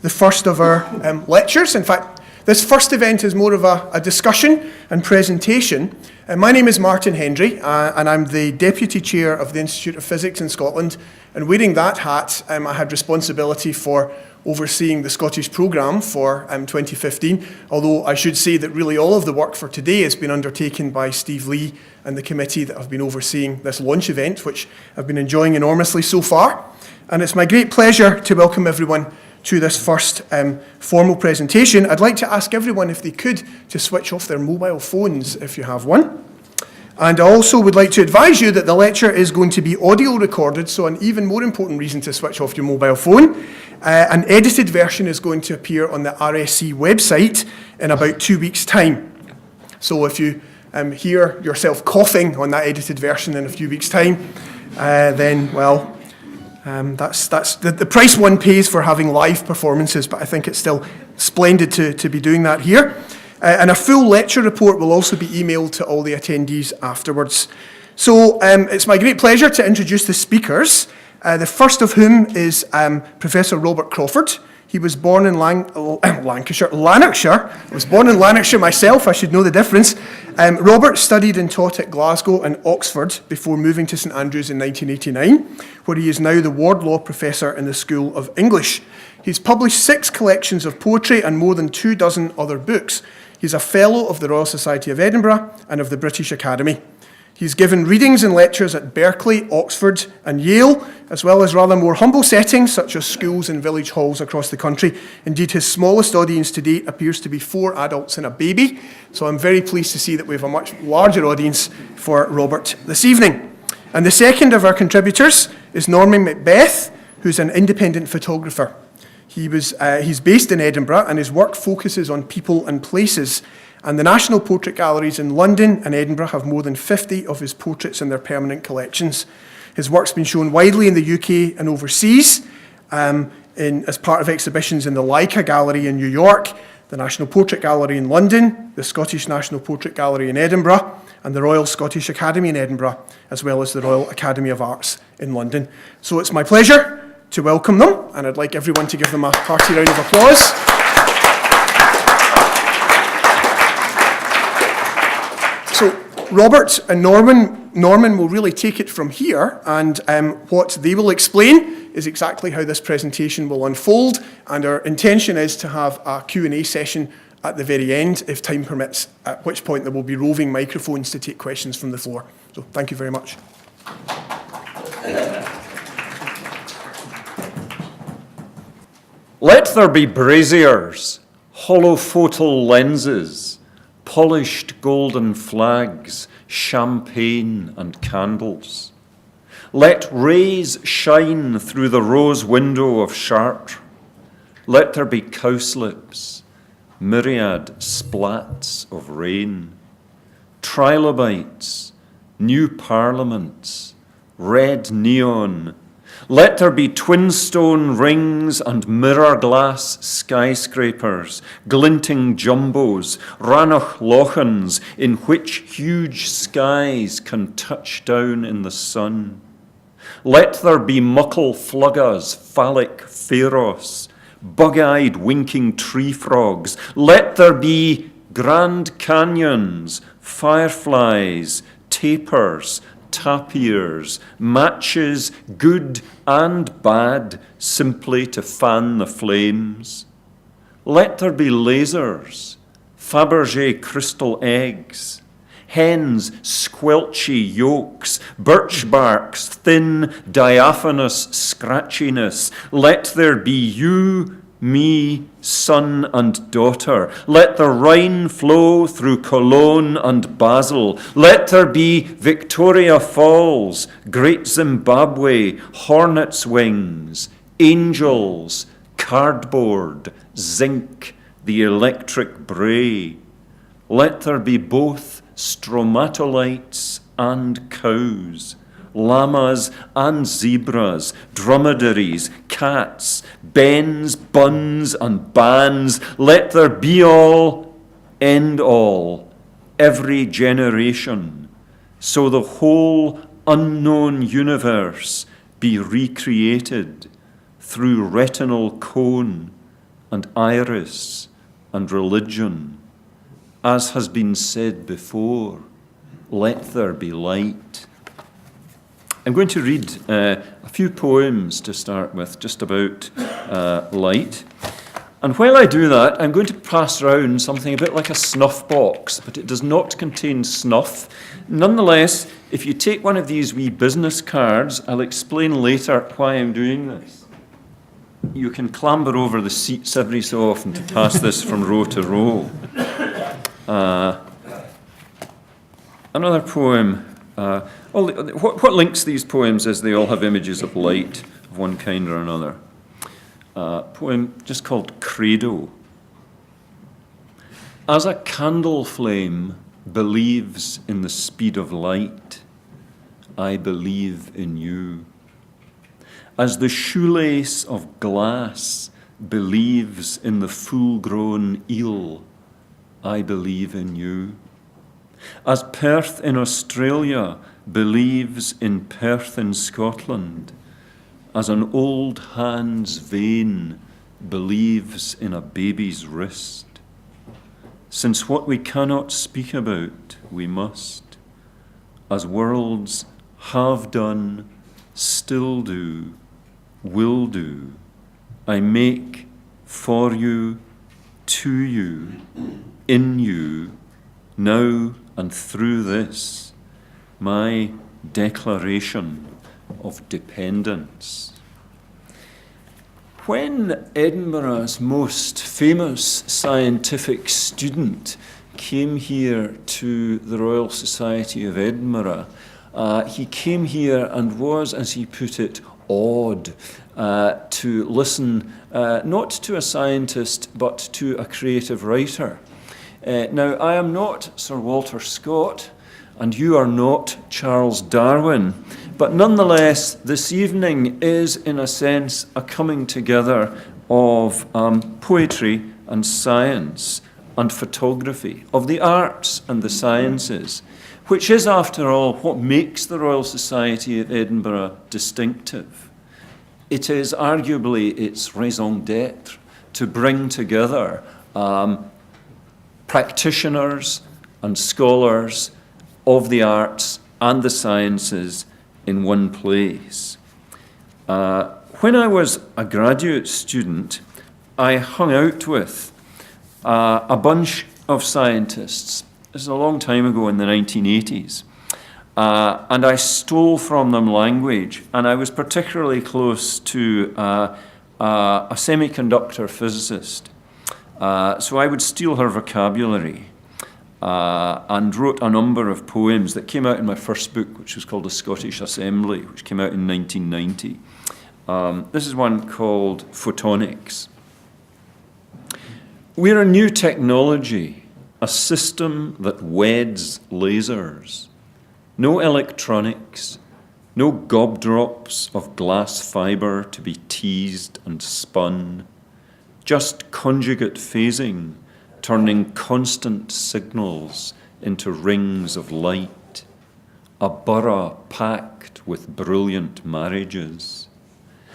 the first of our lectures. In fact, this first event is more of a discussion and presentation. My name is Martin Hendry, and I'm the Deputy Chair of the Institute of Physics in Scotland. And wearing that hat, I had responsibility for overseeing the Scottish programme for 2015, although I should say that really all of the work for today has been undertaken by Steve Lee and the committee that have been overseeing this launch event, which I've been enjoying enormously so far. And it's my great pleasure to welcome everyone to this first formal presentation. I'd like to ask everyone, if they could, to switch off their mobile phones if you have one. And I also would like to advise you that the lecture is going to be audio recorded, so an even more important reason to switch off your mobile phone. An edited version is going to appear on the RSC website in about 2 weeks' time. So if you hear yourself coughing on that edited version in a few weeks' time, then, well, that's the price one pays for having live performances, but I think it's still splendid to be doing that here. And a full lecture report will also be emailed to all the attendees afterwards. So it's my great pleasure to introduce the speakers, the first of whom is Professor Robert Crawford. He was born in Lanarkshire. I was born in Lanarkshire myself, I should know the difference. Robert studied and taught at Glasgow and Oxford before moving to St Andrews in 1989, where he is now the Wardlaw Professor in the School of English. He's published 6 collections of poetry and more than 24 other books. He's a Fellow of the Royal Society of Edinburgh and of the British Academy. He's given readings and lectures at Berkeley, Oxford and Yale, as well as rather more humble settings such as schools and village halls across the country. Indeed, his smallest audience to date appears to be 4 adults and a baby, so I'm very pleased to see that we have a much larger audience for Robert this evening. And the second of our contributors is Norman Macbeth, who's an independent photographer. He's based in Edinburgh, and his work focuses on people and places. And the National Portrait Galleries in London and Edinburgh have more than 50 of his portraits in their permanent collections. His work's been shown widely in the UK and overseas as part of exhibitions in the Leica Gallery in New York, the National Portrait Gallery in London, the Scottish National Portrait Gallery in Edinburgh, and the Royal Scottish Academy in Edinburgh, as well as the Royal Academy of Arts in London. So it's my pleasure to welcome them, and I'd like everyone to give them a hearty round of applause. So Robert and Norman will really take it from here, and what they will explain is exactly how this presentation will unfold, and our intention is to have a Q&A session at the very end, if time permits, at which point there will be roving microphones to take questions from the floor. So thank you very much. Let there be braziers, holofocal lenses, polished golden flags, champagne and candles. Let rays shine through the rose window of Chartres. Let there be cowslips, myriad splats of rain, trilobites, new parliaments, red neon. Let there be twin stone rings and mirror glass skyscrapers, glinting jumbos, Rannoch Lochans in which huge skies can touch down in the sun. Let there be muckle fluggas, phallic pharos, bug-eyed winking tree frogs. Let there be Grand Canyons, fireflies, tapirs, tapirs, matches, good and bad, simply to fan the flames. Let there be lasers, Fabergé crystal eggs, hens' squelchy yolks, birch bark's thin, diaphanous scratchiness. Let there be you, me, son and daughter. Let the Rhine flow through Cologne and Basel. Let there be Victoria Falls, Great Zimbabwe, hornets' wings, angels, cardboard, zinc, the electric bray. Let there be both stromatolites and cows, llamas and zebras, dromedaries, cats, bens, buns and bands. Let there be all, end all, every generation, so the whole unknown universe be recreated through retinal cone, and iris and religion. As has been said before, let there be light. I'm going to read a few poems to start with, just about light. And while I do that, I'm going to pass around something a bit like a snuff box, but it does not contain snuff. Nonetheless, if you take one of these wee business cards, I'll explain later why I'm doing this. You can clamber over the seats every so often to pass this from row to row. Another poem. What links these poems is they all have images of light of one kind or another. Poem just called Credo. As a candle flame believes in the speed of light, I believe in you. As the shoelace of glass believes in the full-grown eel, I believe in you. As Perth in Australia believes in Perth in Scotland, as an old hand's vein believes in a baby's wrist. Since what we cannot speak about, we must, as worlds have done, still do, will do, I make for you, to you, in you, now and through this, my declaration of dependence. When Edinburgh's most famous scientific student came here to the Royal Society of Edinburgh, he came here and was, as he put it, awed to listen not to a scientist but to a creative writer. Now, I am not Sir Walter Scott, and you are not Charles Darwin, but nonetheless, this evening is, in a sense, a coming together of poetry and science and photography, of the arts and the sciences, which is, after all, what makes the Royal Society of Edinburgh distinctive. It is arguably its raison d'etre to bring together practitioners and scholars of the arts and the sciences in one place. When I was a graduate student, I hung out with a bunch of scientists. This is a long time ago in the 1980s. And I stole from them language, and I was particularly close to a semiconductor physicist. So I would steal her vocabulary and wrote a number of poems that came out in my first book, which was called The Scottish Assembly, which came out in 1990. This is one called Photonics. We're a new technology, a system that weds lasers. No electronics, no gobdrops of glass fibre to be teased and spun, just conjugate phasing, turning constant signals into rings of light, a borough packed with brilliant marriages.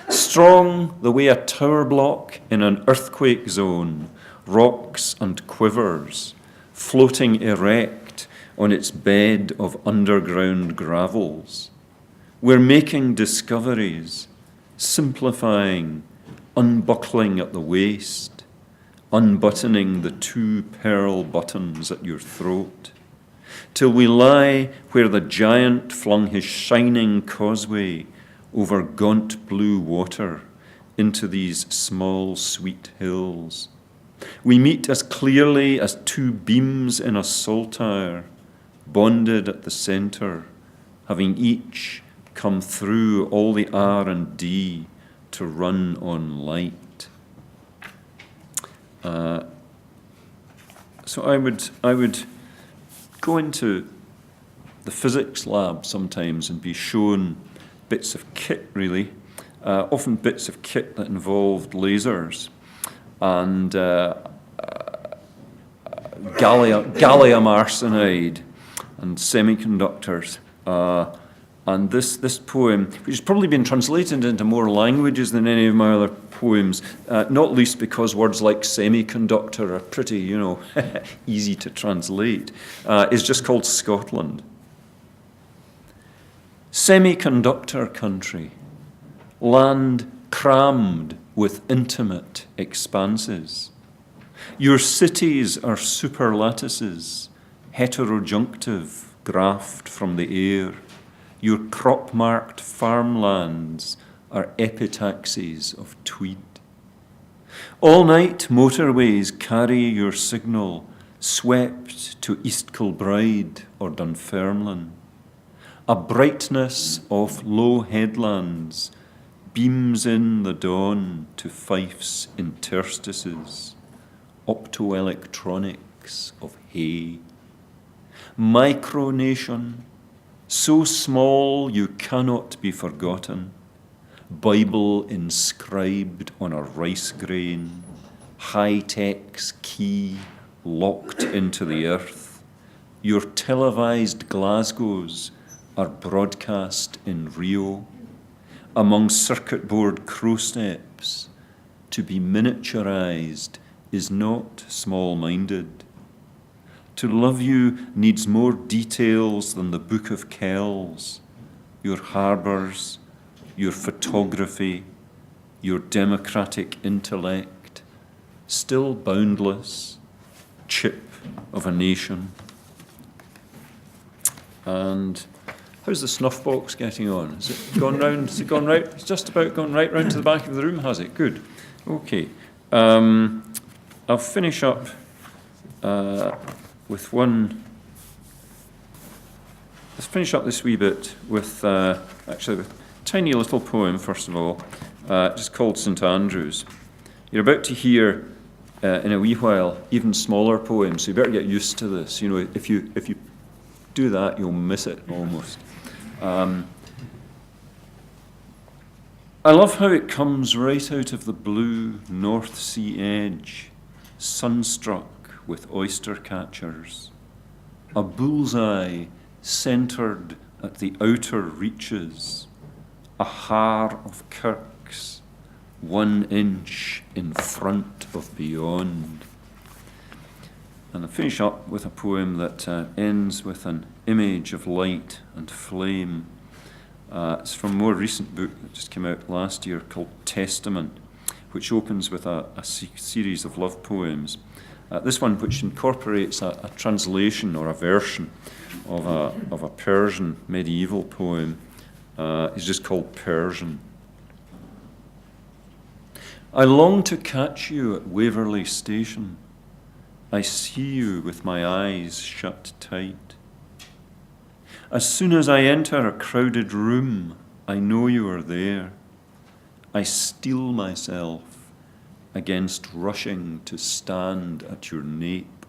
Strong the way a tower block in an earthquake zone rocks and quivers, floating erect on its bed of underground gravels. We're making discoveries, simplifying, unbuckling at the waist, unbuttoning the 2 pearl buttons at your throat, till we lie where the giant flung his shining causeway over gaunt blue water into these small sweet hills. We meet as clearly as 2 beams in a saltire, bonded at the centre, having each come through all the R&D to run on light. So I would go into the physics lab sometimes and be shown bits of kit, really, often bits of kit that involved lasers and gallium arsenide and semiconductors, And this poem, which has probably been translated into more languages than any of my other poems, not least because words like semiconductor are pretty, easy to translate, is just called Scotland. Semiconductor country, land crammed with intimate expanses. Your cities are superlattices, heterojunctive, graphed from the air. Your crop-marked farmlands are epitaxies of tweed. All-night motorways carry your signal, swept to East Kilbride or Dunfermline. A brightness of low headlands beams in the dawn to Fife's interstices, optoelectronics of hay. Micronation, so small you cannot be forgotten, Bible inscribed on a rice grain, high-tech's key locked into the earth. Your televised Glasgows are broadcast in Rio, among circuit board crow steps. To be miniaturized is not small-minded. To love you needs more details than the Book of Kells, your harbours, your photography, your democratic intellect, still boundless, chip of a nation. And how's the snuff box getting on? Has it gone round? Has it gone right? It's just about gone right round to the back of the room, has it? Good. Okay. I'll finish up with one. Let's finish up this wee bit with actually a tiny little poem, first of all, just called St Andrews. You're about to hear in a wee while even smaller poems, so you better get used to this. If you do that, you'll miss it almost. I love how it comes right out of the blue North Sea edge, sunstruck with oyster catchers, a bullseye centred at the outer reaches, a har of kirks, 1 inch in front of beyond. And I'll finish up with a poem that ends with an image of light and flame. It's from a more recent book that just came out last year called Testament, which opens with a series of love poems. This one, which incorporates a translation or a version of a Persian medieval poem, is just called Persian. I long to catch you at Waverley Station. I see you with my eyes shut tight. As soon as I enter a crowded room, I know you are there. I steel myself against rushing to stand at your nape.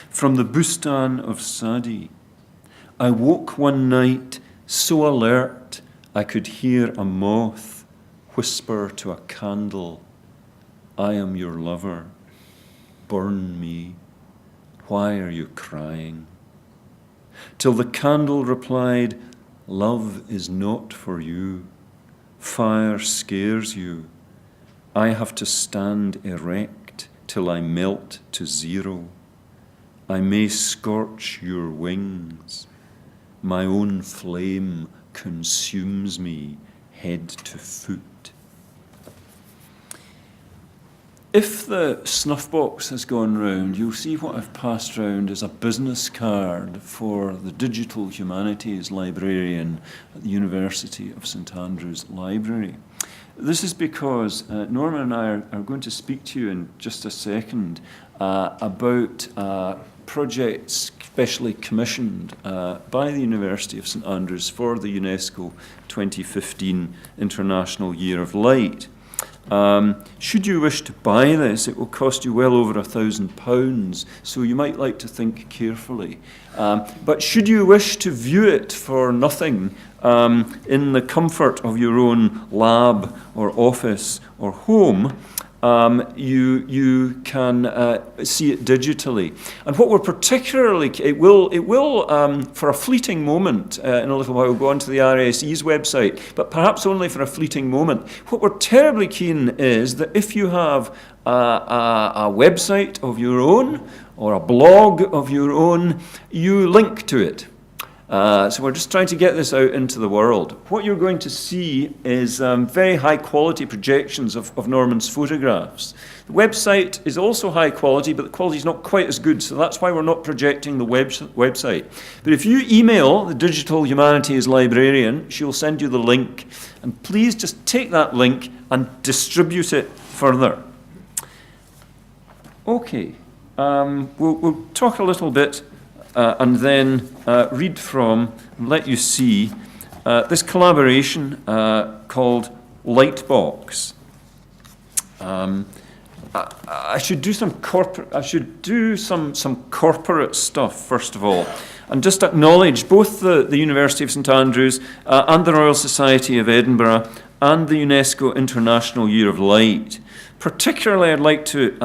From the Bustan of Sadi, I woke one night so alert I could hear a moth whisper to a candle, I am your lover, burn me, why are you crying? Till the candle replied, love is not for you, fire scares you, I have to stand erect till I melt to zero. I may scorch your wings. My own flame consumes me head to foot. If the snuff box has gone round, you'll see what I've passed round as a business card for the Digital Humanities Librarian at the University of St Andrews Library. This is because Norman and I are going to speak to you in just a second about a project specially commissioned by the University of St Andrews for the UNESCO 2015 International Year of Light. Should you wish to buy this, it will cost you well over £1,000, so you might like to think carefully. But should you wish to view it for nothing in the comfort of your own lab or office or home, you can see it digitally. And what we're particularly, it will for a fleeting moment, in a little while, we'll go onto the RSE's website, but perhaps only for a fleeting moment. What we're terribly keen is that if you have a website of your own or a blog of your own, you link to it. So we're just trying to get this out into the world. What you're going to see is very high quality projections of Norman's photographs. The website is also high quality, but the quality is not quite as good, so that's why we're not projecting the website. But if you email the Digital Humanities Librarian, she'll send you the link, and please just take that link and distribute it further. Okay, we'll talk a little bit and then read from and let you see this collaboration called Lightbox. I should do some corporate stuff first of all, and just acknowledge both the University of St Andrews and the Royal Society of Edinburgh and the UNESCO International Year of Light. Particularly, I'd like to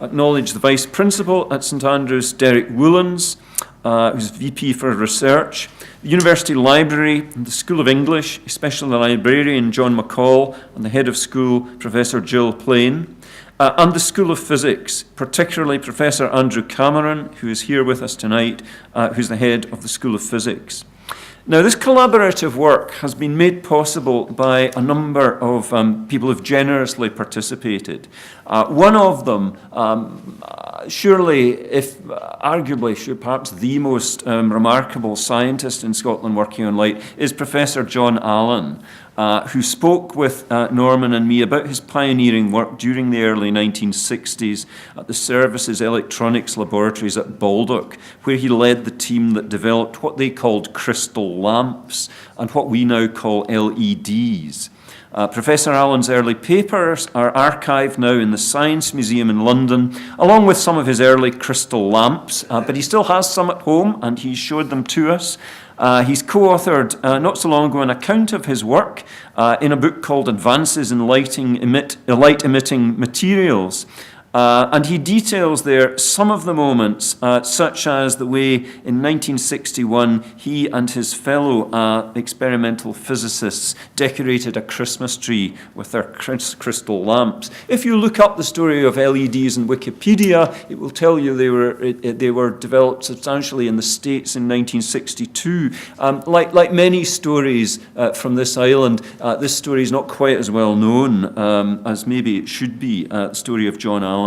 acknowledge the Vice Principal at St Andrews, Derek Woolens, who's VP for Research, the University Library, and the School of English, especially the librarian John McCall, and the Head of School, Professor Jill Plain, and the School of Physics, particularly Professor Andrew Cameron, who is here with us tonight, who's the Head of the School of Physics. Now, this collaborative work has been made possible by a number of people who have generously participated. One of them, surely, if arguably, perhaps the most remarkable scientist in Scotland working on light, is Professor John Allen, who spoke with Norman and me about his pioneering work during the early 1960s at the Services Electronics Laboratories at Baldock, where he led the team that developed what they called crystal lamps and what we now call LEDs. Professor Allen's early papers are archived now in the Science Museum in London, along with some of his early crystal lamps, but he still has some at home, and he showed them to us. He's co-authored not so long ago an account of his work in a book called Advances in Light-Emitting Materials. And he details there some of the moments, such as the way in 1961 he and his fellow experimental physicists decorated a Christmas tree with their crystal lamps. If you look up the story of LEDs in Wikipedia, it will tell you they were developed substantially in the States in 1962. Like many stories from this island, this story is not quite as well known as maybe it should be, the story of John Allen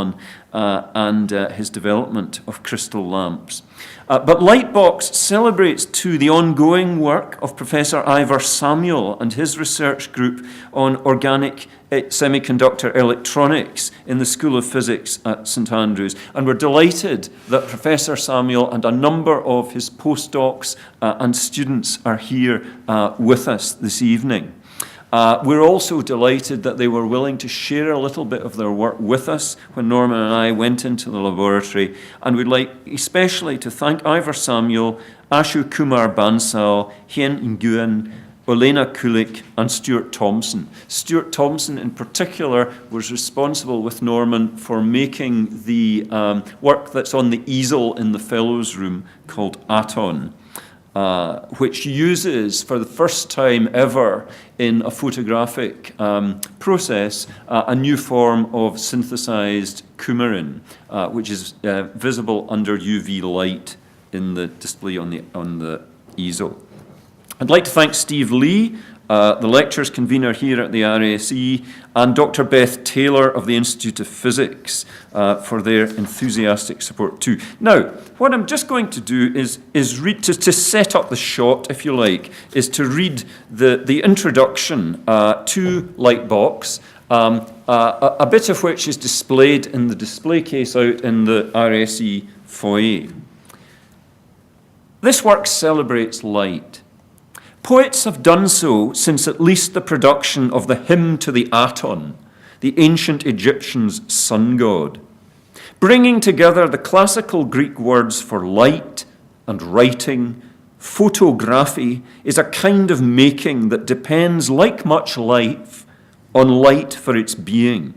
and his development of crystal lamps. But Lightbox celebrates too the ongoing work of Professor Ivor Samuel and his research group on organic semiconductor electronics in the School of Physics at St Andrews. And we're delighted that Professor Samuel and a number of his postdocs and students are here with us this evening. We're also delighted that they were willing to share a little bit of their work with us when Norman and I went into the laboratory. And we'd like especially to thank Ivor Samuel, Ashu Kumar Bansal, Hien Nguyen, Olena Kulik, and Stuart Thompson. Stuart Thompson in particular was responsible with Norman for making the work that's on the easel in the Fellows Room called Aton. Which uses, for the first time ever in a photographic process, a new form of synthesized coumarin, which is visible under UV light in the display on the easel. I'd like to thank Steve Lee, the lectures convener here at the RSE, and Dr. Beth Taylor of the Institute of Physics for their enthusiastic support too. Now, what I'm just going to do is read, to set up the shot, if you like, is to read the introduction to Lightbox, a bit of which is displayed in the display case out in the RSE foyer. This work celebrates light. Poets have done so since at least the production of the hymn to the Aton, the ancient Egyptians' sun god, bringing together the classical Greek words for light and writing. Photography is a kind of making that depends, like much life, on light for its being.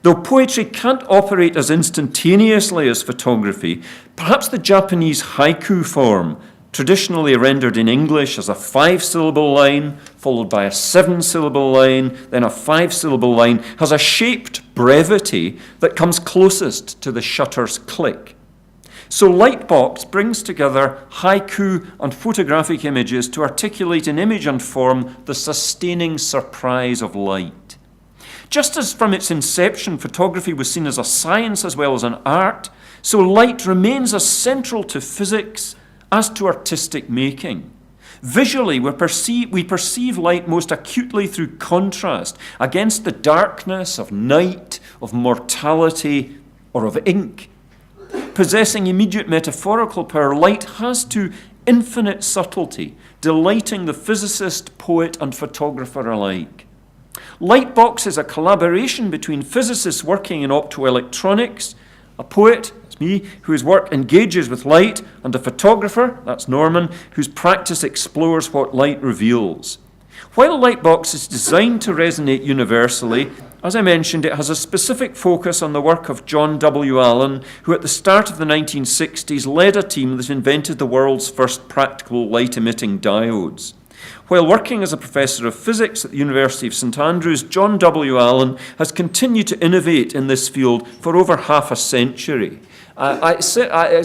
Though poetry can't operate as instantaneously as photography, perhaps the Japanese haiku form, traditionally rendered in English as a 5-syllable line, followed by a 7-syllable line, then a 5-syllable line, has a shaped brevity that comes closest to the shutter's click. So Lightbox brings together haiku and photographic images to articulate in image and form the sustaining surprise of light. Just as from its inception photography was seen as a science as well as an art, so light remains as central to physics as to artistic making. Visually, we perceive light most acutely through contrast against the darkness of night, of mortality, or of ink. Possessing immediate metaphorical power, light has to infinite subtlety, delighting the physicist, poet, and photographer alike. Lightbox is a collaboration between physicists working in optoelectronics, a poet, that's me, whose work engages with light, and a photographer, that's Norman, whose practice explores what light reveals. While Lightbox is designed to resonate universally, as I mentioned, it has a specific focus on the work of John W. Allen, who at the start of the 1960s led a team that invented the world's first practical light-emitting diodes. While working as a professor of physics at the University of St Andrews, John W. Allen has continued to innovate in this field for over half a century. It's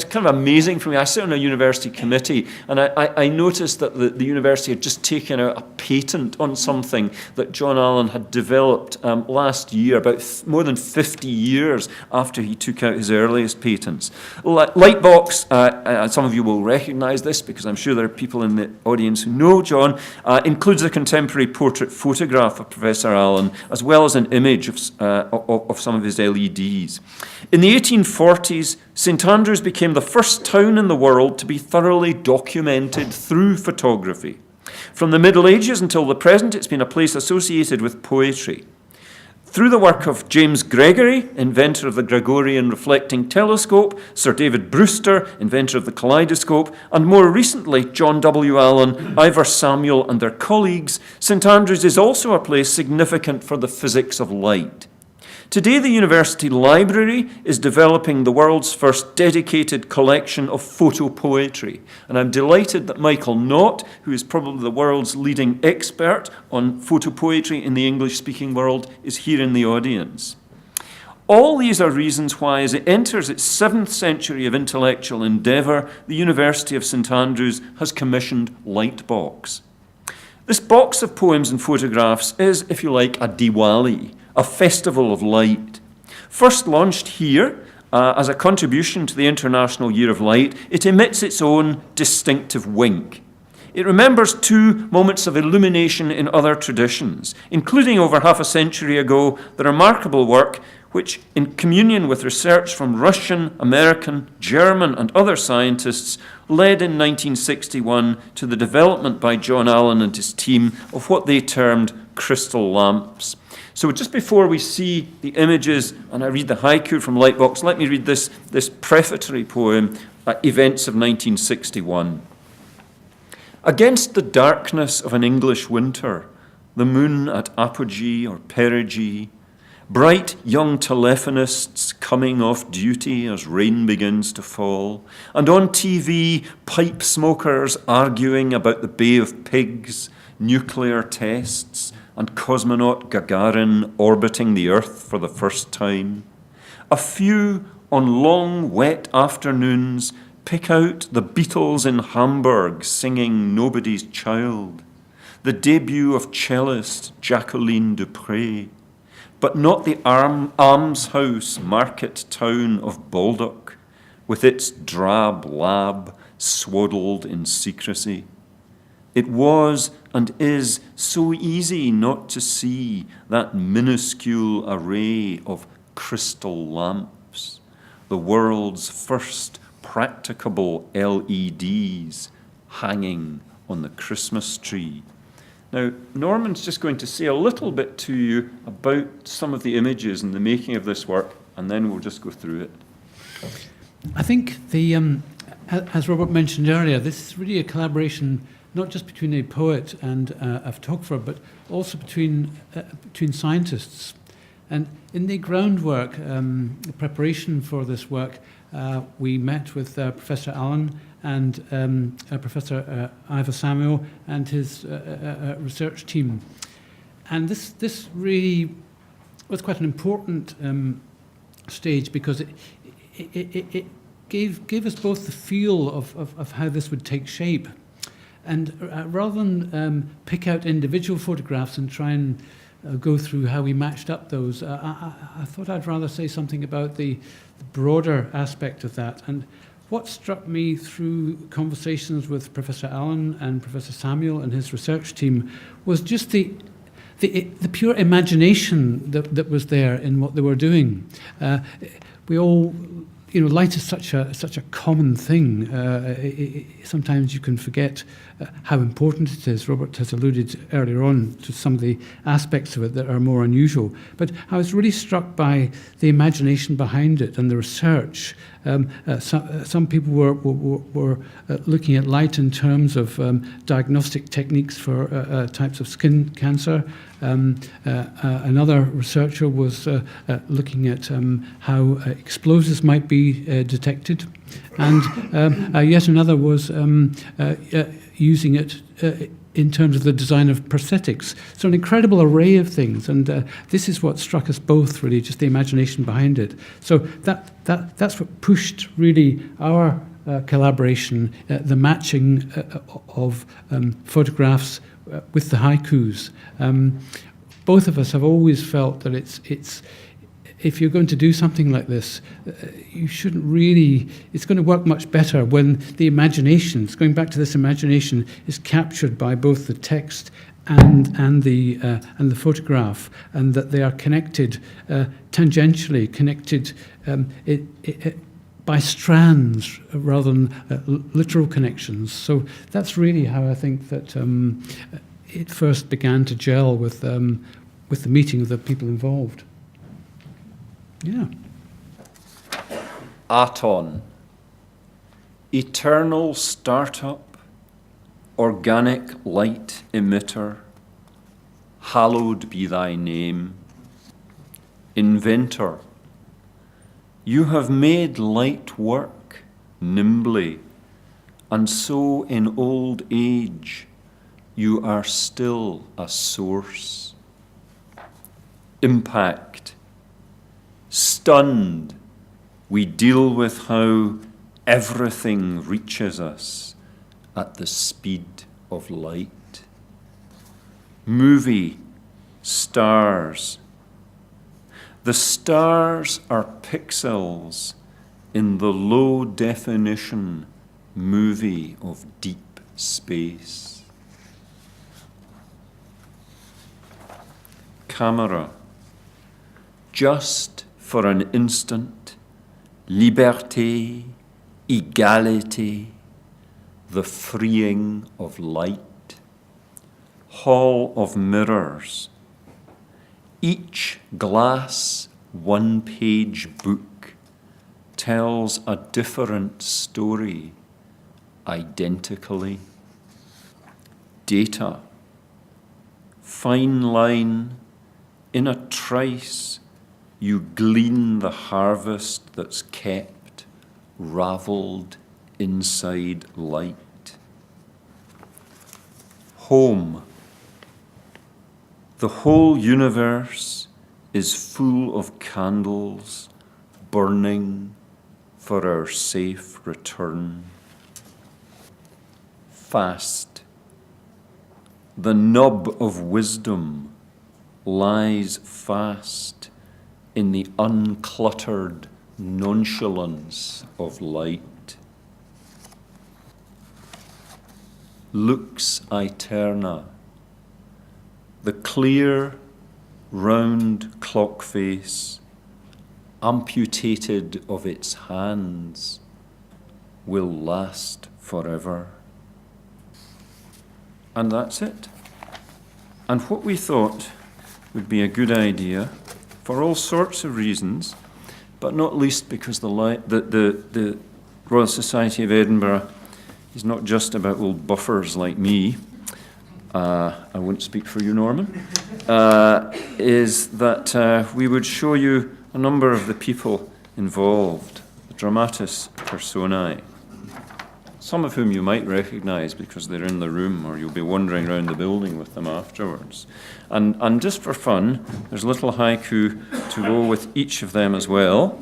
kind of amazing for me. I sit on a university committee, and I noticed that the university had just taken out a patent on something that John Allen had developed last year, about more than 50 years after he took out his earliest patents. Lightbox, some of you will recognize this because I'm sure there are people in the audience who know John, includes a contemporary portrait photograph of Professor Allen, as well as an image of some of his LEDs. In the 1840s, St Andrews became the first town in the world to be thoroughly documented through photography. From the Middle Ages until the present, it's been a place associated with poetry. Through the work of James Gregory, inventor of the Gregorian reflecting telescope, Sir David Brewster, inventor of the kaleidoscope, and more recently, John W. Allen, Ivor Samuel, and their colleagues, St Andrews is also a place significant for the physics of light. Today, the University Library is developing the world's first dedicated collection of photopoetry. And I'm delighted that Michael Knott, who is probably the world's leading expert on photopoetry in the English-speaking world, is here in the audience. All these are reasons why, as it enters its 7th century of intellectual endeavour, the University of St Andrews has commissioned Lightbox. This box of poems and photographs is, if you like, a Diwali, a festival of light. First launched here as a contribution to the International Year of Light, it emits its own distinctive wink. It remembers 2 moments of illumination in other traditions, including over half a century ago, the remarkable work which, in communion with research from Russian, American, German, and other scientists, led in 1961 to the development by John Allen and his team of what they termed crystal lamps. So just before we see the images, and I read the haiku from Lightbox, let me read this prefatory poem, Events of 1961. Against the darkness of an English winter, the moon at apogee or perigee, bright young telephonists coming off duty as rain begins to fall, and on TV, pipe smokers arguing about the Bay of Pigs, nuclear tests, and cosmonaut Gagarin orbiting the Earth for the first time. A few on long, wet afternoons pick out the Beatles in Hamburg singing Nobody's Child, the debut of cellist Jacqueline Dupré, but not the almshouse market town of Baldock, with its drab lab swaddled in secrecy. It was and is so easy not to see that minuscule array of crystal lamps, the world's first practicable LEDs hanging on the Christmas tree. Now, Norman's just going to say a little bit to you about some of the images and the making of this work, and then we'll just go through it. I think as Robert mentioned earlier, this is really a collaboration not just between a poet and a photographer, but also between scientists. And in the groundwork, the preparation for this work, we met with Professor Allen and Professor Ivor Samuel and his research team. And this really was quite an important stage, because it gave us both the feel of how this would take shape. And rather than pick out individual photographs and try and go through how we matched up those, I thought I'd rather say something about the broader aspect of that. And what struck me through conversations with Professor Allen and Professor Samuel and his research team was just the pure imagination that was there in what they were doing. We all, light is such a common thing. Sometimes you can forget how important it is. Robert has alluded earlier on to some of the aspects of it that are more unusual. But I was really struck by the imagination behind it and the research. Some people were looking at light in terms of diagnostic techniques for types of skin cancer. Another researcher was looking at how explosives might be detected, and yet another was using it in terms of the design of prosthetics. So an incredible array of things, and this is what struck us both, really, just the imagination behind it. So that's what pushed really our collaboration, the matching of photographs with the haikus. Both of us have always felt that it's if you're going to do something like this, you shouldn't really. It's going to work much better when the imagination, going back to this imagination, is captured by both the text and the photograph, and that they are connected tangentially, connected by strands rather than literal connections. So that's really how I think that it first began to gel with the meeting of the people involved. Yeah. Aton, eternal startup, organic light emitter, hallowed be thy name. Inventor, you have made light work nimbly, and so in old age you are still a source. Impact, stunned, we deal with how everything reaches us at the speed of light. Movie, stars. The stars are pixels in the low definition movie of deep space. Camera, just for an instant, liberté, égalité, the freeing of light. Hall of mirrors, each glass one-page book tells a different story identically. Data, fine line, in a trice, you glean the harvest that's kept, ravelled inside light. Home. The whole universe is full of candles burning for our safe return. Fast. The nub of wisdom lies fast in the uncluttered nonchalance of light. Lux aeterna, the clear, round clock face, amputated of its hands, will last forever. And that's it. And what we thought would be a good idea, for all sorts of reasons, but not least because the Royal Society of Edinburgh is not just about old buffers like me. I won't speak for you, Norman, is that we would show you a number of the people involved, the dramatis personae, some of whom you might recognise because they're in the room, or you'll be wandering around the building with them afterwards. And just for fun, there's a little haiku to go with each of them as well.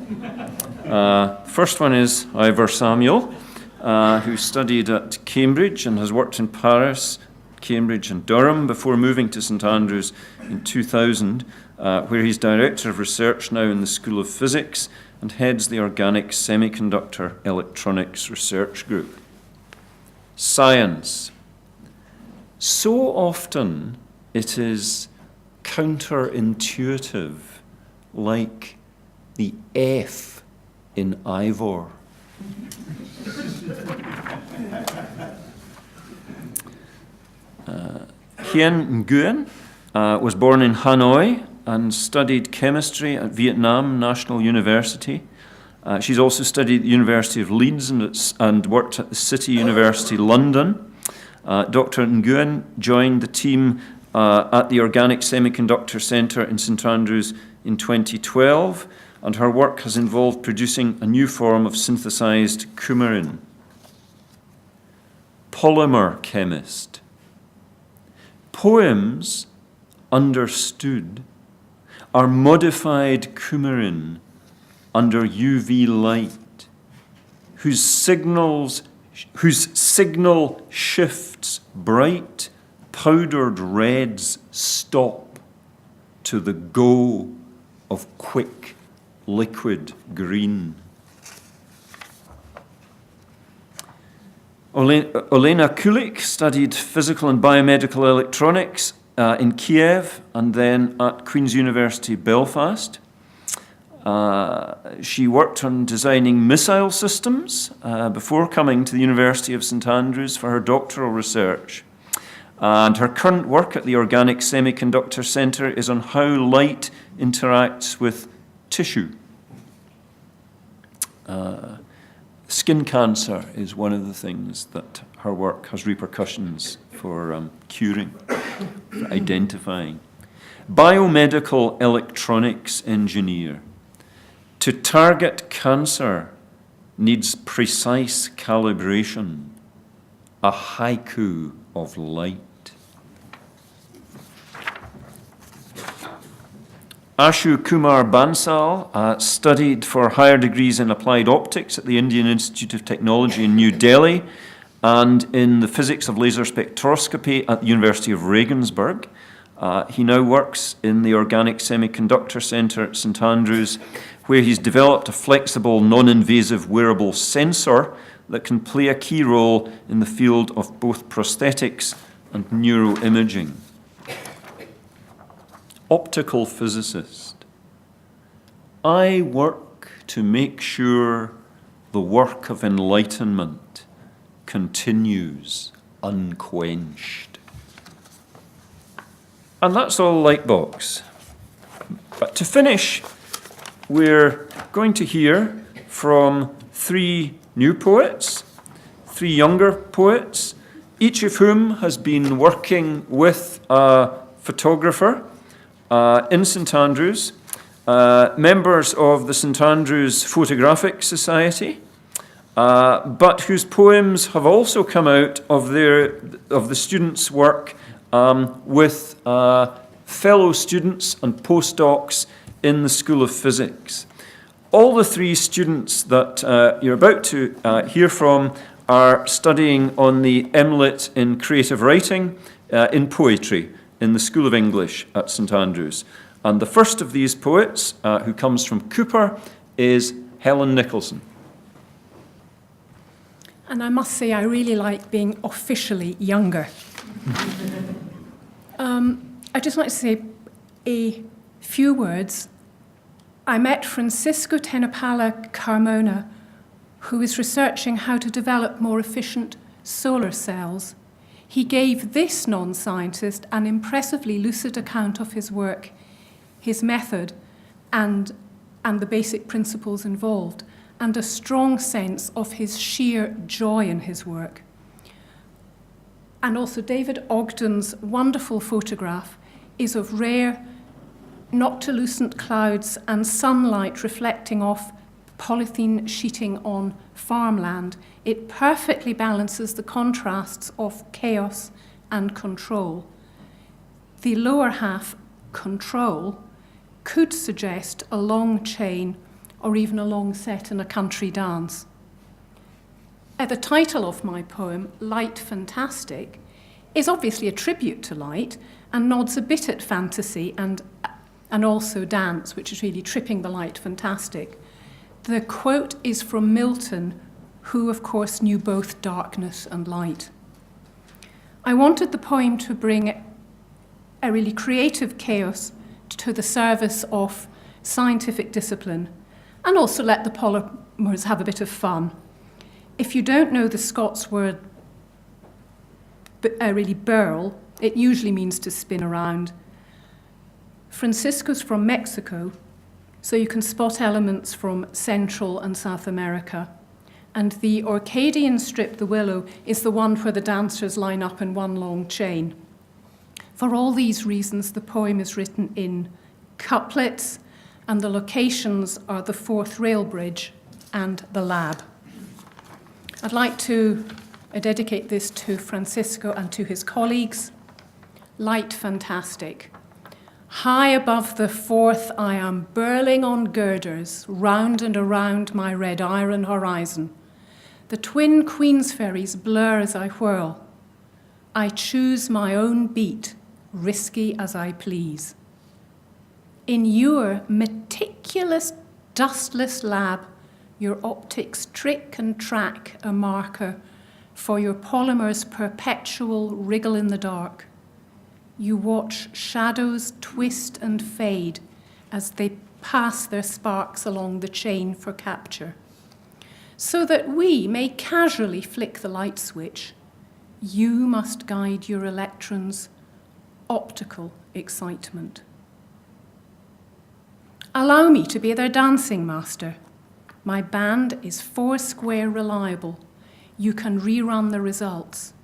First one is Ivor Samuel, who studied at Cambridge and has worked in Paris, Cambridge and Durham before moving to St Andrews in 2000, where he's Director of Research now in the School of Physics and heads the Organic Semiconductor Electronics Research Group. Science. So often it is counterintuitive, like the F in Ivor. Hien Nguyen was born in Hanoi and studied chemistry at Vietnam National University. She's also studied at the University of Leeds and worked at the City University London. Dr. Nguyen joined the team at the Organic Semiconductor Centre in St Andrews in 2012, and her work has involved producing a new form of synthesized coumarin. Polymer chemist. Poems, understood, are modified coumarin under UV light, whose signal shifts bright powdered reds stop to the go of quick liquid green. Olena Kulik studied physical and biomedical electronics in Kiev and then at Queen's University Belfast. She worked on designing missile systems before coming to the University of St Andrews for her doctoral research. And her current work at the Organic Semiconductor Centre is on how light interacts with tissue. Skin cancer is one of the things that her work has repercussions for curing, for identifying. Biomedical electronics engineer. To target cancer needs precise calibration, a haiku of light. Ashu Kumar Bansal studied for higher degrees in applied optics at the Indian Institute of Technology in New Delhi and in the physics of laser spectroscopy at the University of Regensburg. He now works in the Organic Semiconductor Centre at St Andrews, where he's developed a flexible, non-invasive wearable sensor that can play a key role in the field of both prosthetics and neuroimaging. Optical physicist. I work to make sure the work of enlightenment continues unquenched. And that's all Lightbox. But to finish, we're going to hear from three new poets, three younger poets, each of whom has been working with a photographer in St Andrews, members of the St Andrews Photographic Society, but whose poems have also come out of the students' work with fellow students and postdocs in the School of Physics. All the three students that you're about to hear from are studying on the MLitt in creative writing in poetry in the School of English at St Andrews. And the first of these poets, who comes from Cooper, is Helen Nicholson. And I must say, I really like being officially younger. I just like to say a few words. I met Francisco Tenapala Carmona, who is researching how to develop more efficient solar cells. He gave this non-scientist an impressively lucid account of his work, his method, and the basic principles involved, and a strong sense of his sheer joy in his work. and also David Ogden's wonderful photograph is of rare noctilucent clouds and sunlight reflecting off polythene sheeting on farmland. It perfectly balances the contrasts of chaos and control. The lower half, control, could suggest a long chain or even a long set in a country dance. The title of my poem, Light Fantastic, is obviously a tribute to light and nods a bit at fantasy and also dance, which is really tripping the light fantastic. The quote is from Milton, who of course knew both darkness and light. I wanted the poem to bring a really creative chaos to the service of scientific discipline and also let the polymers have a bit of fun. If you don't know the Scots word really burl, it usually means to spin around. Francisco's from Mexico, so you can spot elements from Central and South America. And the Orcadian strip, the willow, is the one where the dancers line up in one long chain. For all these reasons, the poem is written in couplets, and the locations are the Forth Rail Bridge and the lab. I'd like to dedicate this to Francisco and to his colleagues. Light fantastic. High above the Forth I am burling on girders, round and around my red iron horizon. The twin Queen's ferries blur as I whirl. I choose my own beat, risky as I please. In your meticulous, dustless lab, your optics trick and track a marker for your polymer's perpetual wriggle in the dark. You watch shadows twist and fade as they pass their sparks along the chain for capture. So that we may casually flick the light switch, you must guide your electrons' optical excitement. Allow me to be their dancing master. My band is foursquare reliable. You can rerun the results.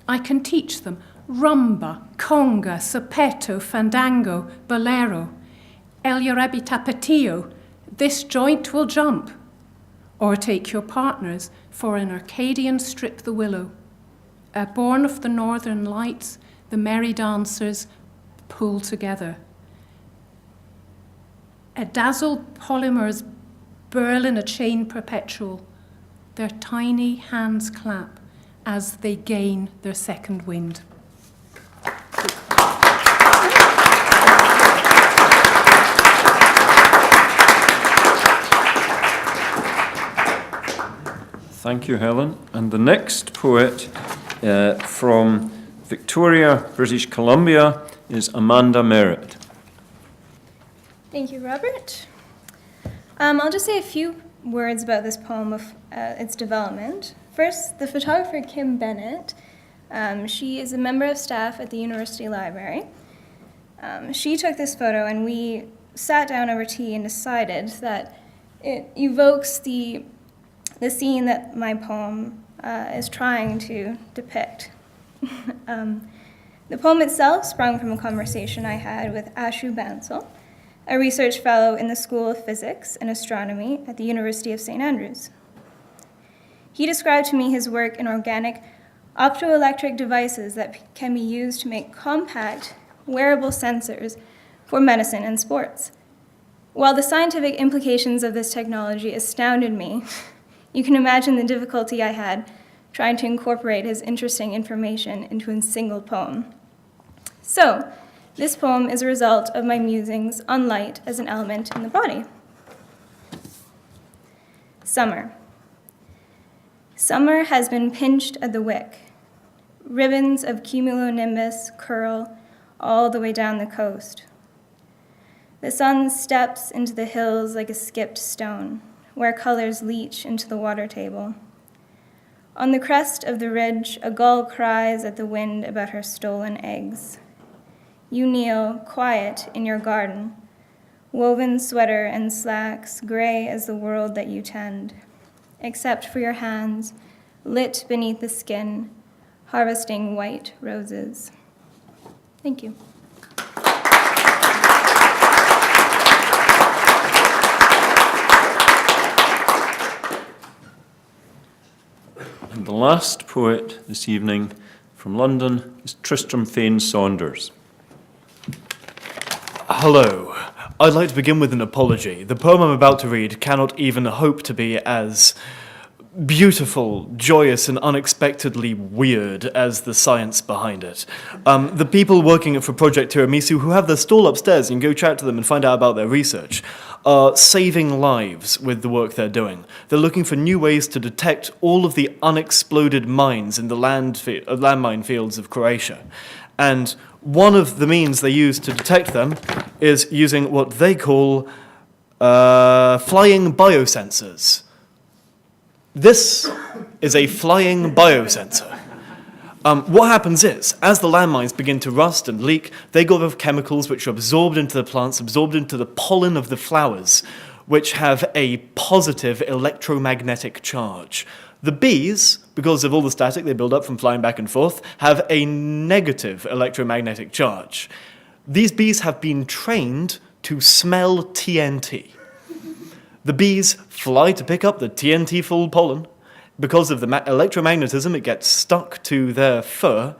I can teach them rumba, conga, sopeto, fandango, bolero, el yorebi tapatillo, this joint will jump. Or take your partners for an Arcadian strip the willow. Born of the northern lights, the merry dancers pull together. Dazzled polymers burl in a chain perpetual. Their tiny hands clap as they gain their second wind. Thank you, Helen. And the next poet from Victoria, British Columbia, is Amanda Merritt. Thank you, Robert. I'll just say a few words about this poem of its development. First, the photographer Kim Bennett. She is a member of staff at the University Library. She took this photo, and we sat down over tea and decided that it evokes the scene that my poem is trying to depict. The poem itself sprung from a conversation I had with Ashu Bansal, a research fellow in the School of Physics and Astronomy at the University of St. Andrews. He described to me his work in organic optoelectric devices that can be used to make compact, wearable sensors for medicine and sports. While the scientific implications of this technology astounded me, you can imagine the difficulty I had trying to incorporate his interesting information into a single poem. So, this poem is a result of my musings on light as an element in the body. Summer. Summer has been pinched at the wick. Ribbons of cumulonimbus curl all the way down the coast. The sun steps into the hills like a skipped stone, where colors leach into the water table. On the crest of the ridge, a gull cries at the wind about her stolen eggs. You kneel, quiet, in your garden, woven sweater and slacks, gray as the world that you tend, except for your hands, lit beneath the skin, harvesting white roses. Thank you. And the last poet this evening from London is Tristram Fane Saunders. Hello. I'd like to begin with an apology. The poem I'm about to read cannot even hope to be as beautiful, joyous, and unexpectedly weird as the science behind it. The people working for Project Tiramisu, who have their stall upstairs, you can go chat to them and find out about their research, are saving lives with the work they're doing. They're looking for new ways to detect all of the unexploded mines in the landmine fields of Croatia. And one of the means they use to detect them is using what they call flying biosensors. This is a flying biosensor. What happens is, as the landmines begin to rust and leak, they go off chemicals which are absorbed into the plants, absorbed into the pollen of the flowers, which have a positive electromagnetic charge. The bees, because of all the static they build up from flying back and forth, have a negative electromagnetic charge. These bees have been trained to smell TNT. The bees fly to pick up the TNT-full pollen. Because of the electromagnetism, it gets stuck to their fur,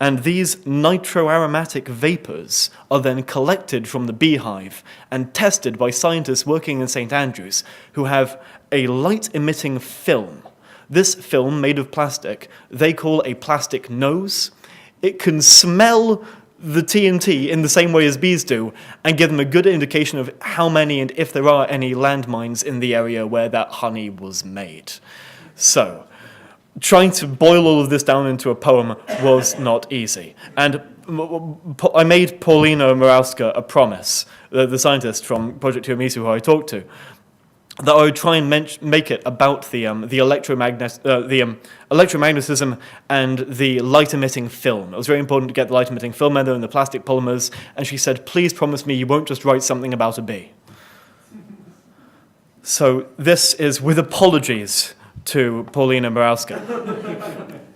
and these nitroaromatic vapors are then collected from the beehive and tested by scientists working in St. Andrews, who have a light-emitting film. This film, made of plastic, they call a plastic nose. It can smell the TNT in the same way as bees do and give them a good indication of how many and if there are any landmines in the area where that honey was made. So, trying to boil all of this down into a poem was not easy. And I made Paulina Morawska a promise, the scientist from Project Tiramisu who I talked to, that I would try and make it about the electromagnetism and the light-emitting film. It was very important to get the light-emitting film in there and the plastic polymers, and she said, please promise me you won't just write something about a bee. So this is with apologies to Paulina Morawska.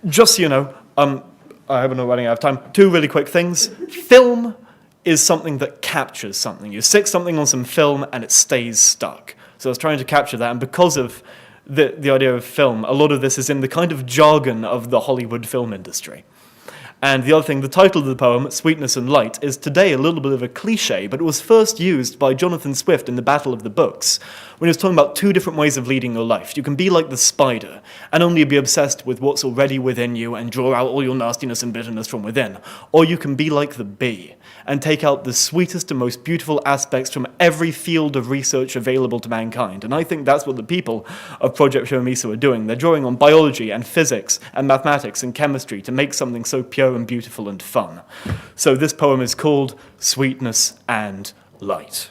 Just so you know, I hope I'm not running out of time. 2 really quick things. Film is something that captures something. You stick something on some film and it stays stuck. So I was trying to capture that, and because of the idea of film, a lot of this is in the kind of jargon of the Hollywood film industry. And the other thing, the title of the poem, Sweetness and Light, is today a little bit of a cliche, but it was first used by Jonathan Swift in The Battle of the Books, when he was talking about 2 different ways of leading your life. You can be like the spider, and only be obsessed with what's already within you and draw out all your nastiness and bitterness from within. Or you can be like the bee, and take out the sweetest and most beautiful aspects from every field of research available to mankind. And I think that's what the people of Project Tiramisu are doing. They're drawing on biology and physics and mathematics and chemistry to make something so pure and beautiful and fun. So this poem is called Sweetness and Light.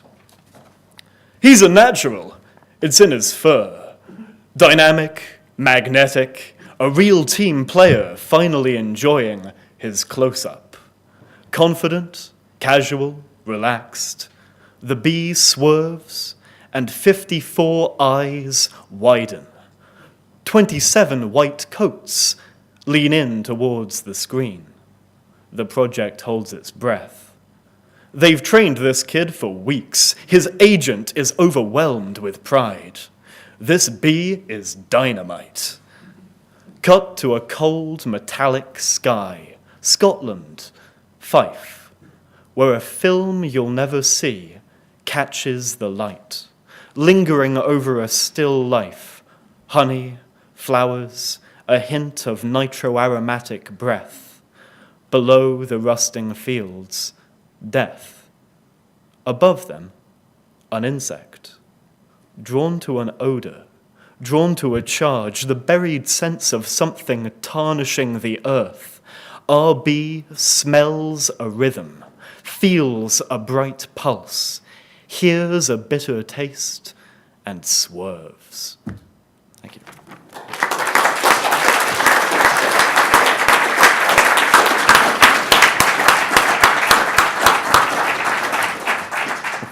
He's a natural. It's in his fur. Dynamic, magnetic, a real team player finally enjoying his close-up. Confident, casual, relaxed, the bee swerves, and 54 eyes widen. 27 white coats lean in towards the screen. The project holds its breath. They've trained this kid for weeks. His agent is overwhelmed with pride. This bee is dynamite. Cut to a cold, metallic sky. Scotland, Fife, where a film you'll never see catches the light, lingering over a still life, honey, flowers, a hint of nitroaromatic breath. Below the rusting fields, death. Above them, an insect, drawn to an odor, drawn to a charge, the buried sense of something tarnishing the earth. Our bee smells a rhythm, feels a bright pulse, hears a bitter taste, and swerves. Thank you.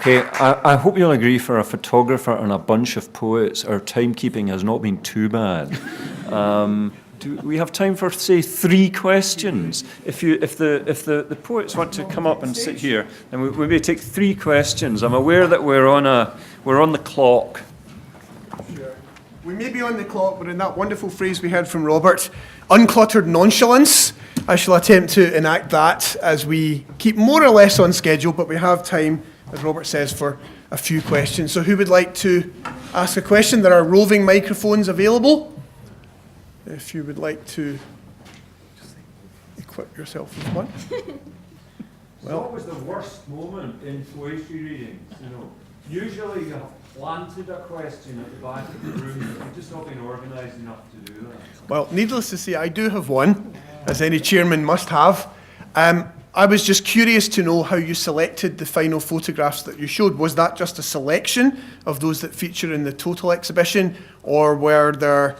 Okay, I hope you'll agree, for a photographer and a bunch of poets, our timekeeping has not been too bad. Do we have time for, say, 3 questions? If the poets want to come up and sit here, then we may take 3 questions. I'm aware that we're on the clock. Sure. We may be on the clock, but in that wonderful phrase we heard from Robert, uncluttered nonchalance, I shall attempt to enact that as we keep more or less on schedule, but we have time, as Robert says, for a few questions. So who would like to ask a question? There are roving microphones available. If you would like to equip yourself with one. Well, what was the worst moment in poetry readings? Usually you have planted a question at the back of the room, but you've just not been organised enough to do that. Well, needless to say, I do have one, as any chairman must have. I was just curious to know how you selected the final photographs that you showed. Was that just a selection of those that feature in the total exhibition, or were there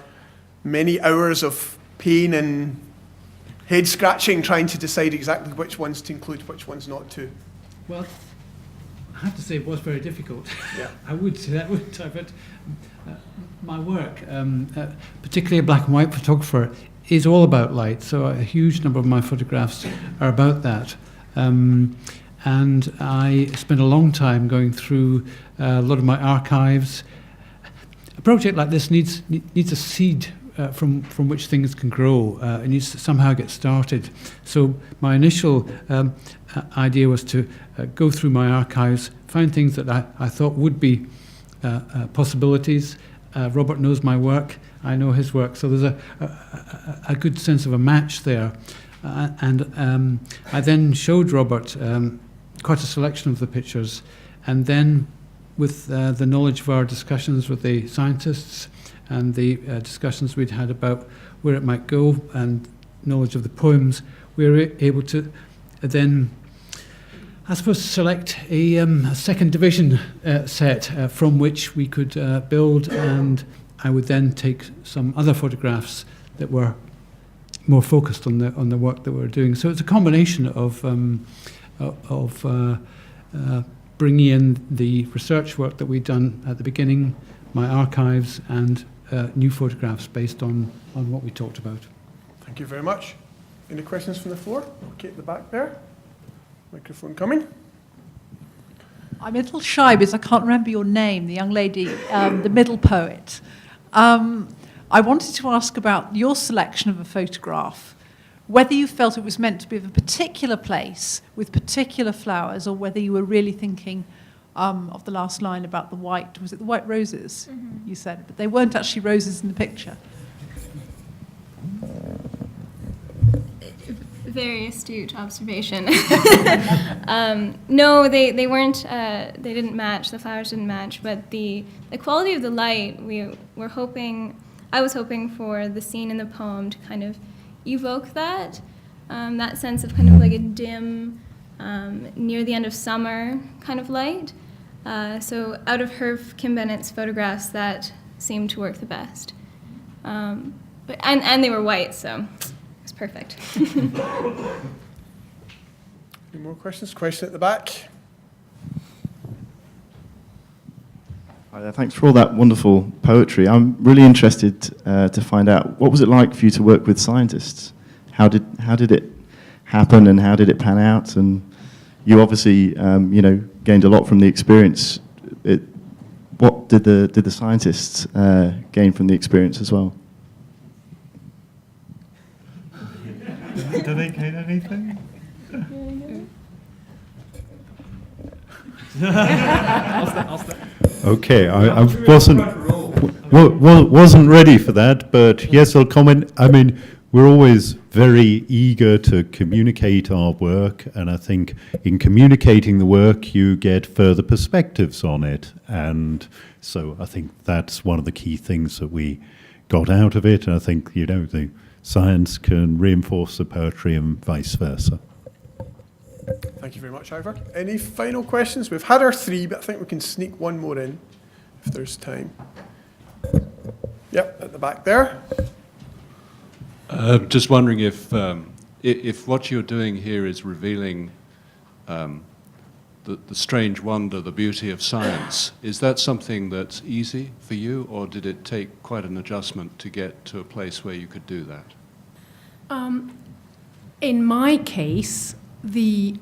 many hours of pain and head scratching trying to decide exactly which ones to include, which ones not to? Well, I have to say it was very difficult. Yeah. I would say that, wouldn't I? But my work, particularly a black and white photographer, is all about light. So a huge number of my photographs are about that. And I spent a long time going through a lot of my archives. A project like this needs a seed from which things can grow. It needs to somehow get started. So my initial idea was to go through my archives, find things that I thought would be possibilities. Robert knows my work, I know his work, so there's a good sense of a match there. And I then showed Robert quite a selection of the pictures, and then with the knowledge of our discussions with the scientists and the discussions we'd had about where it might go and knowledge of the poems, we were able to then, I suppose, select a second division set from which we could build, and I would then take some other photographs that were more focused on the work that we were doing. So it's a combination of bringing in the research work that we'd done at the beginning, my archives, and new photographs based on what we talked about. Thank you very much. Any questions from the floor? Okay, at the back there. Microphone coming. I'm a little shy because I can't remember your name, the young lady, the middle poet. I wanted to ask about your selection of a photograph, whether you felt it was meant to be of a particular place with particular flowers, or whether you were really thinking of the last line about the white, was it the white roses, you said, but they weren't actually roses in the picture. Very astute observation. No, they weren't. They didn't match. The flowers didn't match. But the quality of the light, I was hoping for the scene in the poem to kind of evoke that sense of kind of like a dim, near the end of summer kind of light. So out of Kim Bennett's photographs, that seemed to work the best. But they were white, so. Perfect. Any more questions? Question at the back. Hi there, thanks for all that wonderful poetry. I'm really interested to find out, what was it like for you to work with scientists? How did it happen, and how did it pan out? And you obviously gained a lot from the experience. What did the scientists gain from the experience as well? Do they gain anything? Okay, I wasn't ready for that, but yes, I'll comment. I mean, we're always very eager to communicate our work, and I think in communicating the work, you get further perspectives on it, and so I think that's one of the key things that we got out of it, and I think, the science can reinforce the poetry and vice versa. Thank you very much, Ivor. Any final questions? We've had our 3, but I think we can sneak one more in if there's time. Yep, at the back there. Just wondering if what you're doing here is revealing the strange wonder, the beauty of science. Is that something that's easy for you, or did it take quite an adjustment to get to a place where you could do that? In my case, the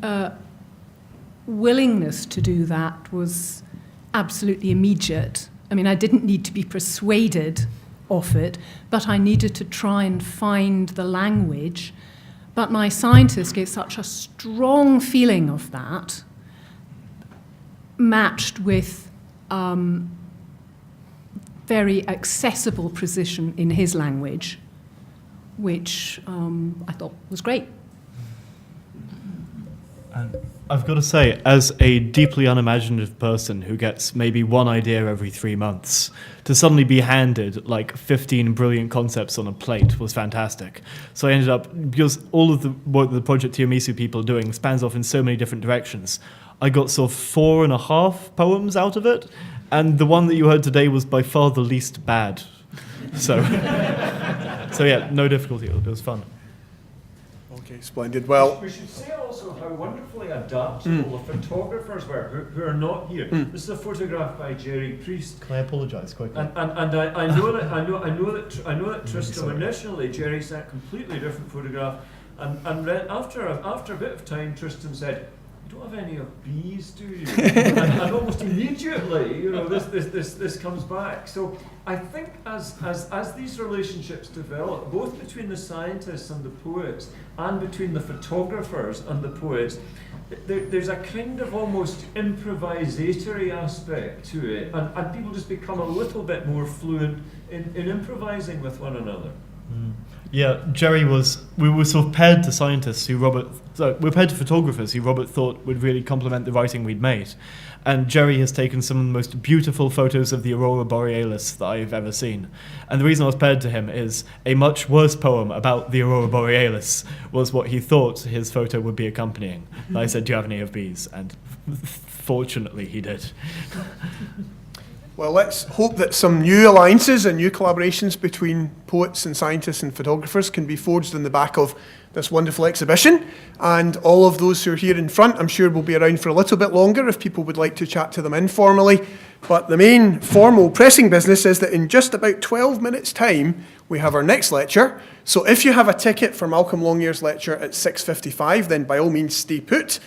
willingness to do that was absolutely immediate. I mean, I didn't need to be persuaded of it, but I needed to try and find the language. But my scientists gave such a strong feeling of that, matched with very accessible precision in his language, which I thought was great. And I've got to say, as a deeply unimaginative person who gets maybe one idea every 3 months, to suddenly be handed like 15 brilliant concepts on a plate was fantastic. So I ended up, because all of the work that the Project Tiramisu people are doing spans off in so many different directions, I got sort of 4.5 poems out of it, and the one that you heard today was by far the least bad. So, so yeah, no difficulty, it was fun. Okay, splendid. Well, we should say also how wonderfully adaptable the photographers were who are not here. This is a photograph by Jerry Priest. Can I apologise quickly? And I know that Tristram initially Jerry sent a completely different photograph, and after a bit of time Tristram said, "You don't have any of these, do you?" and almost immediately, you know, this comes back. So I think as these relationships develop, both between the scientists and the poets, and between the photographers and the poets, there's a kind of almost improvisatory aspect to it, and people just become a little bit more fluent in improvising with one another. Yeah, we were sort of paired to scientists who we're paired to photographers who Robert thought would really complement the writing we'd made. And Jerry has taken some of the most beautiful photos of the Aurora Borealis that I've ever seen. And the reason I was paired to him is a much worse poem about the Aurora Borealis was what he thought his photo would be accompanying. And I said, "Do you have any of these?" And fortunately he did. Well, let's hope that some new alliances and new collaborations between poets and scientists and photographers can be forged in the back of this wonderful exhibition. And all of those who are here in front, I'm sure, will be around for a little bit longer if people would like to chat to them informally. But the main formal pressing business is that in just about 12 minutes' time, we have our next lecture. So if you have a ticket for Malcolm Longyear's lecture at 6:55, then by all means stay put.